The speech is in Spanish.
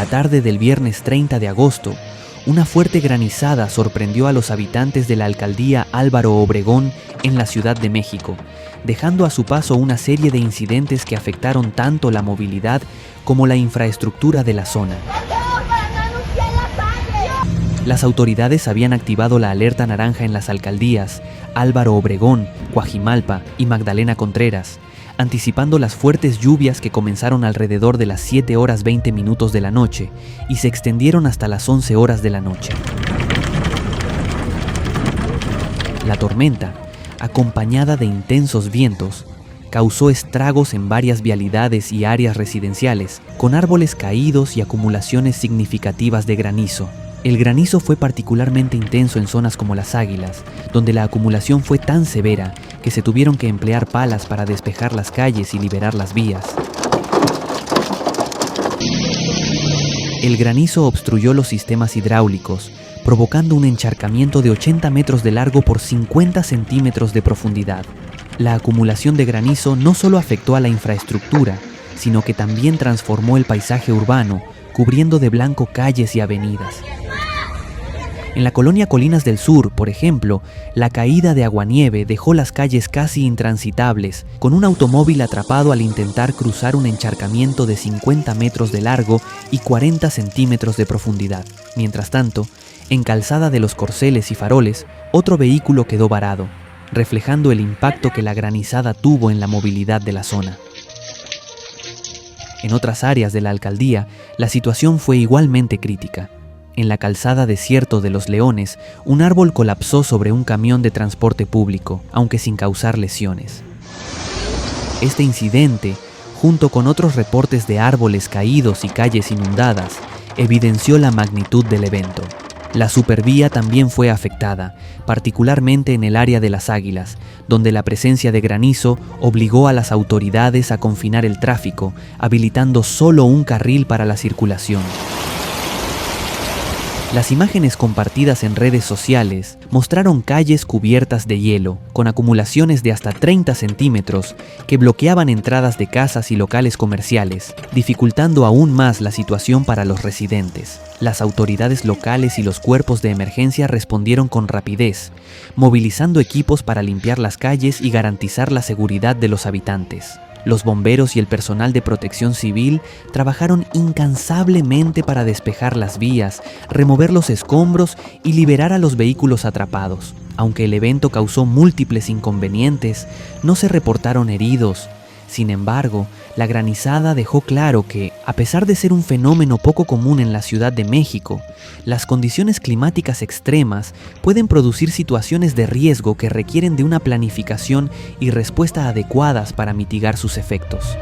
la tarde del viernes 30 de agosto, una fuerte granizada sorprendió a los habitantes de la alcaldía Álvaro Obregón en la Ciudad de México, dejando a su paso una serie de incidentes que afectaron tanto la movilidad como la infraestructura de la zona. Las autoridades habían activado la alerta naranja en las alcaldías Álvaro Obregón, Coajimalpa y Magdalena Contreras, anticipando las fuertes lluvias que comenzaron alrededor de las 7:20 de la noche y se extendieron hasta las 11 de la noche. La tormenta, acompañada de intensos vientos, causó estragos en varias vialidades y áreas residenciales, con árboles caídos y acumulaciones significativas de granizo. El granizo fue particularmente intenso en zonas como Las Águilas, donde la acumulación fue tan severa que se tuvieron que emplear palas para despejar las calles y liberar las vías. El granizo obstruyó los sistemas hidráulicos, provocando un encharcamiento de 80 metros de largo por 50 centímetros de profundidad. La acumulación de granizo no solo afectó a la infraestructura, sino que también transformó el paisaje urbano, cubriendo de blanco calles y avenidas. En la colonia Colinas del Sur, por ejemplo, la caída de aguanieve dejó las calles casi intransitables, con un automóvil atrapado al intentar cruzar un encharcamiento de 50 metros de largo y 40 centímetros de profundidad. Mientras tanto, en Calzada de los Corceles y Faroles, otro vehículo quedó varado, reflejando el impacto que la granizada tuvo en la movilidad de la zona. En otras áreas de la alcaldía, la situación fue igualmente crítica. En la calzada Desierto de los Leones, un árbol colapsó sobre un camión de transporte público, aunque sin causar lesiones. Este incidente, junto con otros reportes de árboles caídos y calles inundadas, evidenció la magnitud del evento. La supervía también fue afectada, particularmente en el área de Las Águilas, donde la presencia de granizo obligó a las autoridades a confinar el tráfico, habilitando solo un carril para la circulación. Las imágenes compartidas en redes sociales mostraron calles cubiertas de hielo, con acumulaciones de hasta 30 centímetros que bloqueaban entradas de casas y locales comerciales, dificultando aún más la situación para los residentes. Las autoridades locales y los cuerpos de emergencia respondieron con rapidez, movilizando equipos para limpiar las calles y garantizar la seguridad de los habitantes. Los bomberos y el personal de protección civil trabajaron incansablemente para despejar las vías, remover los escombros y liberar a los vehículos atrapados. Aunque el evento causó múltiples inconvenientes, no se reportaron heridos. Sin embargo, la granizada dejó claro que, a pesar de ser un fenómeno poco común en la Ciudad de México, las condiciones climáticas extremas pueden producir situaciones de riesgo que requieren de una planificación y respuesta adecuadas para mitigar sus efectos.